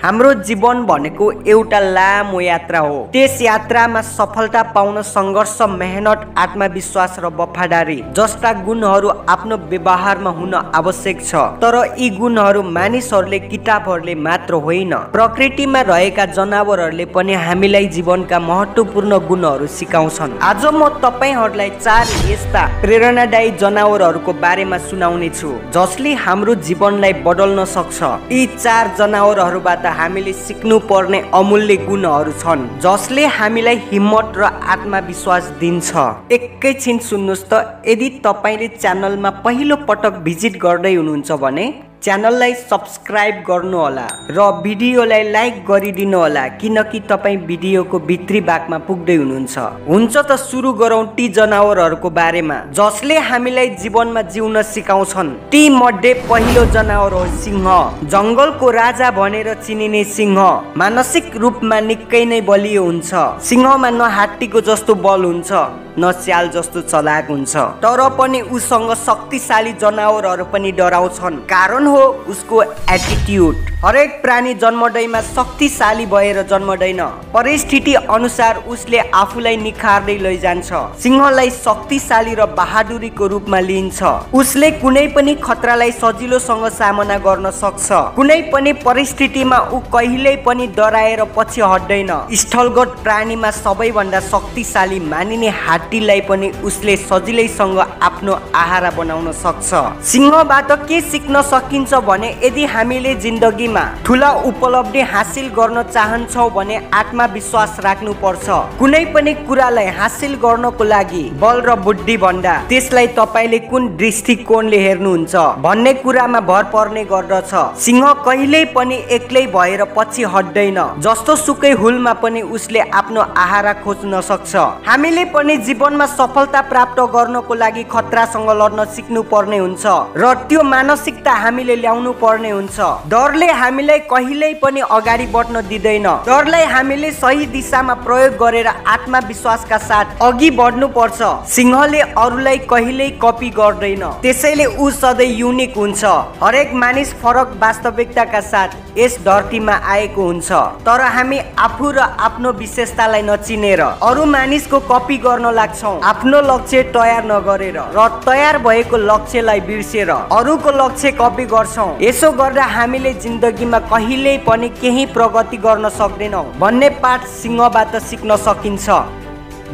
हाम्रो जीवन भनेको एउटा लामो यात्रा हो। त्यस यात्रामा सफलता पाउन सङ्घर्ष, मेहनत, आत्मविश्वास र वफादारी जस्ता गुणहरू आफ्नो व्यवहारमा हुन आवश्यक छ। तर यी गुणहरू मानिसहरूले, किताबहरूले मात्र होइन, प्रकृतिमा रहेका जनावरहरूले पनि हामीलाई जीवनका महत्त्वपूर्ण गुणहरू सिकाउँछन्। आज म तपाईहरूलाई 4 यस्ता प्रेरणादायी जनावरहरूको बारेमा सुनाउने छु जसले हाम्रो जीवनलाई बदल्न सक्छ। यी 4 जनावरहरूबाट हामीले सिक्नु पर्ने अमूल्य गुणहरू छन् जसले हामीलाई हिम्मत र आत्मविश्वास दिन्छ। एकैछिन सुन्नुहोस् त, यदि तपाईले च्यानलमा पहिलो पटक भिजिट गर्दै हुनुहुन्छ भने च्यानललाई सब्स्क्राइब गर्नुहोला र भिडियोलाई लाइक गरिदिनु होला, किनकि तपाईँ भिडियोको भित्री भागमा पुग्दै हुनुहुन्छ। हुन्छ त सुरु गरौँ ती जनावरहरूको बारेमा जसले हामीलाई जीवनमा जिउन सिकाउँछन्। ती मध्ये पहिलो जनावर हो सिंह। जङ्गलको राजा भनेर चिनिने सिंह मानसिक रूपमा निकै नै बलियो हुन्छ। सिंहमा न हात्तीको जस्तो बल हुन्छ न स्याल जस्तो चलाक हुन्छ, तर पनि उसँग शक्तिशाली जनावरहरू पनि डराउँछन्। कारण हो उसको एटिट्युड। हरेक प्राणी जन्मदैमा शक्तिशाली भएर जन्मदैन, परिस्थिति अनुसार उसले आफूलाई निखार्दै लैजान्छ। सिंहलाई शक्तिशाली र बहादुरीको रूपमा लिइन्छ। उसले कुनै पनि खतरालाई सजिलोसँग सामना गर्न सक्छ। कुनै पनि परिस्थितिमा ऊ कहिल्यै पनि डराएर पछि हट्दैन। स्थलगत प्राणीमा सबैभन्दा शक्तिशाली मानिने हात्तीलाई पनि उसले सजिलैसँग आफ्नो आहारा बनाउन सक्छ। सिंहबाट के सिक्न सकिन्छ भने, यदि हामीले जिन्दगीमा ठुला उपलब्धि हासिल गर्न चाहन्छौँ भने आत्मविश्वास राख्नुपर्छ। कुनै पनि कुरालाई हासिल गर्नको लागि बल र बुद्धि भन्दा त्यसलाई तपाईले कुन दृष्टिकोणले हेर्नुहुन्छ भन्ने कुरामा भर पर्ने गर्दछ। सिंह कहिल्यै पनि एक्लै भएर पछि हट्दैन। जस्तो सुकै हुलमा पनि उसले आफ्नो आहारा खोज्न सक्छ। हामीले पनि जीवनमा सफलता प्राप्त गर्नको लागि खतरासँग लड्न सिक्नु पर्ने हुन्छ र त्यो मानसिकता हामीले ल्याउनु पर्ने हुन्छ। डरले हामीलाई कहिल्यै पनि अगाडि बढ्न दिँदैन। डरलाई हामीले सही दिशामा प्रयोग गरेर आत्मविश्वासका साथ अघि बढ्नु पर्छ। सिंहले अरूलाई कहिल्यै कपी गर्दैन, त्यसैले ऊ सधैँ युनिक हुन्छ। हरेक मानिस फरक वास्तविकताका साथ यस धरतीमा आएको हुन्छ, तर हामी आफू र आफ्नो विशेषतालाई नचिनेर अरू मानिसको कपी गर्न लाग्छौँ। आफ्नो लक्ष्य तयार नगरेर र तयार भएको लक्ष्यलाई बिर्सेर अरूको लक्ष्य कपी गर्छौँ। यसो गर्दा हामीले जिन्दगीमा कहिल्यै पनि केही प्रगति गर्न सक्दैनौँ भन्ने पाठ सिंहबाट सिक्न सकिन्छ।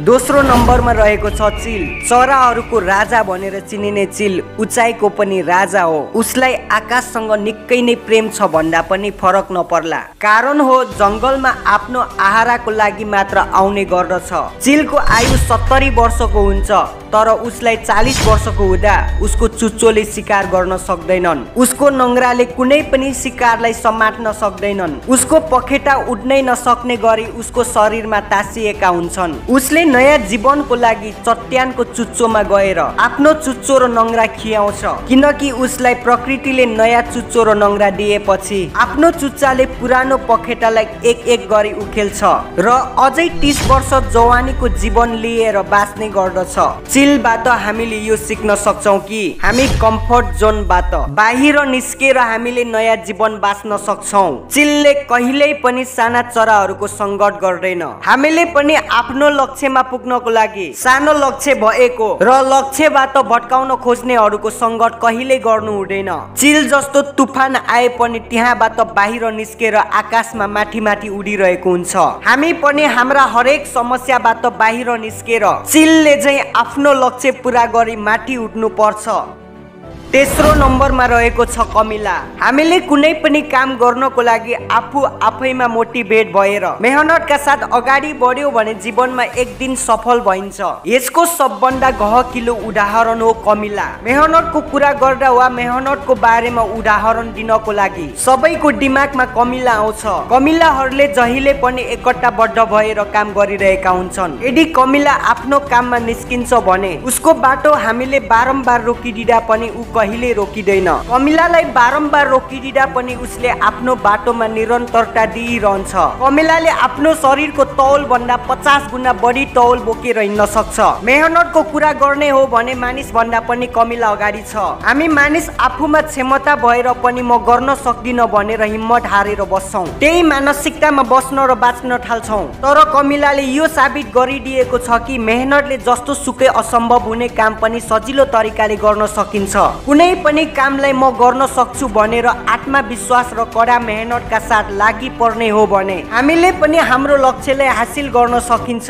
दोस्रो नम्बरमा रहेको छ चिल। चराहरूको राजा भनेर चिनिने चिल उचाइको पनि राजा हो। उसलाई आकाशसँग निकै नै प्रेम छ भन्दा पनि फरक नपर्ला। कारण हो जङ्गलमा आफ्नो आहाराको लागि मात्र आउने गर्दछ। चिलको आयु 70 वर्षको हुन्छ, तर उसलाई 40 वर्षको हुँदा उसको चुच्चोले शिकार गर्न सक्दैनन्। उसको नङ्ग्राले कुनै पनि शिकारलाई समात्न सक्दैनन्। उसको पखेटा उड्नै नसक्ने गरी उसको शरीरमा तासिएका हुन्छन्। उसले नयाँ जीवनको लागि चट्यानको चुच्चोमा गएर आफ्नो चुच्चो र नङ्ग्रा खियाउँछ, किनकि उसलाई प्रकृतिले नयाँ चुच्चो र नङ्ग्रा दिएपछि आफ्नो चुच्चाले पुरानो पखेटालाई एक एक गरी उखेल्छ र अझै 30 वर्ष जवानीको जीवन लिएर बाँच्ने गर्दछ। चिलबाट हामीले यो सिक्न सक्छौँ कि हामी कम्फर्ट जोनबाट बाहिर निस्केर हामीले नयाँ जीवन बाँच्न सक्छौँ। चिलले कहिल्यै पनि साना चराहरूको सङ्कट गर्दैन। हामीले पनि आफ्नो लक्ष्यमा पुग्नको लागि सानो लक्ष्य भएको र लक्ष्यबाट भट्काउन खोज्नेहरूको सङ्कट कहिल्यै गर्नु हुँदैन। चिल जस्तो तुफान आए पनि त्यहाँबाट बाहिर निस्केर आकाशमा माथि माथि उडिरहेको हुन्छ। हामी पनि हाम्रा हरेक समस्याबाट बाहिर निस्केर चिलले चाहिँ आफ्नो लक्ष्य पुरा गरी माथि उठ्नु पर्छ। तेस्रो नम्बरमा रहेको छ कमिला। हामीले कुनै पनि काम गर्नको लागि आफू आफैमा मोटिभेट भएर मेहनतका साथ अगाडि बढ्यो भने जीवनमा एक दिन सफल भइन्छ। यसको सबभन्दा गहकिलो उदाहरण हो कमिला। मेहनतको कुरा गर्दा वा मेहनतको बारेमा उदाहरण दिनको लागि सबैको दिमागमा कमिला आउँछ। कमिलाहरूले जहिले पनि एकट्टाबद्ध भएर काम गरिरहेका हुन्छन्। यदि कमिला आफ्नो काममा निस्किन्छ भने उसको बाटो हामीले बारम्बार रोकिदिँदा पनि ऊ कहिले रोकिदैन। कमिलालाई बारम्बार रोकिदिँदा पनि उसले आफ्नो बाटोमा निरन्तरता दिइरहन्छ। कमिलाले आफ्नो शरीरको तौल भन्दा 50 गुना बढी तौल बोकेर हिँड्न सक्छ। मेहनतको कुरा गर्ने हो भने मानिस भन्दा पनि कमिला अगाडि छ। हामी मानिस आफूमा क्षमता भएर पनि म गर्न सक्दिन भनेर हिम्मत हारेर बस्छौं। त्यही मानसिकतामा बस्न र बाँच्न थाल्छौं। तर कमिलाले यो साबित गरिदिएको छ कि मेहनतले जस्तो सुकै असम्भव हुने काम पनि सजिलो तरिकाले गर्न सकिन्छ। कुनै पनि कामलाई म गर्न सक्छु भनेर आत्मविश्वास र कडा मेहनतका साथ लागि पर्ने हो भने हामीले पनि हाम्रो लक्ष्यलाई हासिल गर्न सकिन्छ।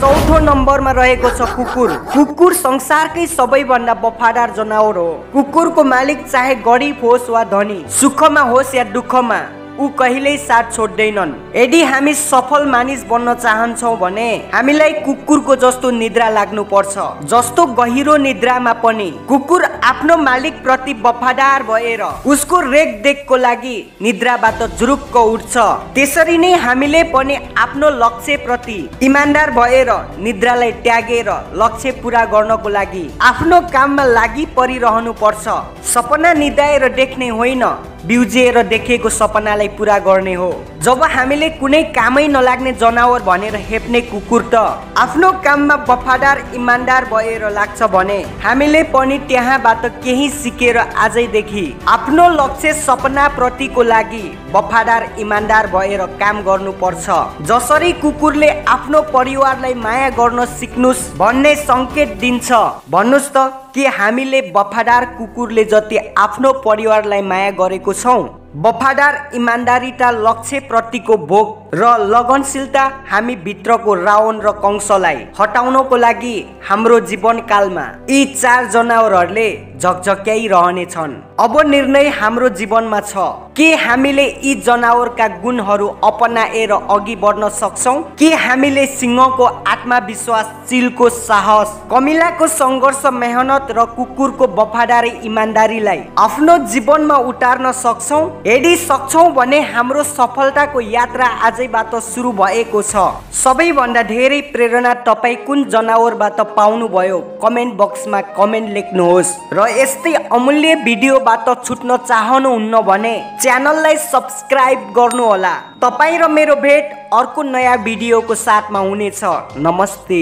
चौथो नम्बरमा रहेको छ कुकुर। कुकुर संसारकै सबैभन्दा वफादार जनावर हो। कुकुरको मालिक चाहे गरिब होस् वा धनी, सुखमा होस् या दुःखमा ऊ कहिल्यै साथ छोड्दैनन्। यदि हामी सफल मानिस बन्न चाहन्छौँ भने हामीलाई कुकुरको जस्तो निद्रा लाग्नु पर्छ। जस्तो गहिरो निद्रामा पनि कुकुर आफ्नो मालिक प्रति वफादार भएर उसको रेखदेखको लागि निद्राबाट जुरुक्क उठ्छ। त्यसरी नै हामीले पनि आफ्नो लक्ष्य प्रति इमानदार भएर निद्रालाई त्यागेर लक्ष्य पूरा गर्नको लागि आफ्नो काममा लागि परिरहनु पर्छ। सपना निदाएर देख्ने होइन, बिउजिएर देखेको सपनालाई पूरा गर्ने हो। जब हामीले कुनै कामै नलाग्ने जनावर भनेर हेप्ने कुकुर त आफ्नो काममा वफादार इमानदार भएर लाग्छ भने हामीले पनि त्यहाँबाट केही सिकेर आजैदेखि आफ्नो लक्ष्य सपना प्रतिको लागि वफादार इमानदार भएर काम गर्नुपर्छ। जसरी कुकुरले आफ्नो परिवारलाई माया गर्न सिक्नुस् भन्ने संकेत दिन्छ, भन्नुस् त के हामीले वफादार कुकुरले जति आफ्नो परिवारलाई माया गरेको छौं? वफादार इमानदारीता, लक्ष्य प्रतिको भोग र लगनशीलता हामी भित्रको रावण र कंसलाई हटाउनको लागि हाम्रो जीवनकालमा यी 4 जनावरहरूले झकझक्याइरहनेछन्। अब निर्णय हाम्रो जीवनमा छ। के हामीले यी जनावरका गुणहरू अपनाएर अघि बढ्न सक्छौं? के हामीले सिंहको आत्मविश्वास, चिलको साहस, कमिलाको सङ्घर्ष, मेहनत र कुकुरको वफादारी इमानदारीलाई आफ्नो जीवनमा उतार्न सक्छौं? यदि सक्छौं भने हाम्रो सफलताको यात्रा आजैबाट सुरु भएको छ। सबैभन्दा धेरै प्रेरणा तपाईँ कुन जनावरबाट पाउनुभयो? कमेन्ट बक्समा कमेन्ट लेख्नुहोस्। र यस्तै अमूल्य भिडियोबाट छुट्न चाहनुहुन्न भने च्यानललाई सब्स्क्राइब गर्नुहोला। तपाईँ र मेरो भेट अर्को नयाँ भिडियोको साथमा हुनेछ। नमस्ते।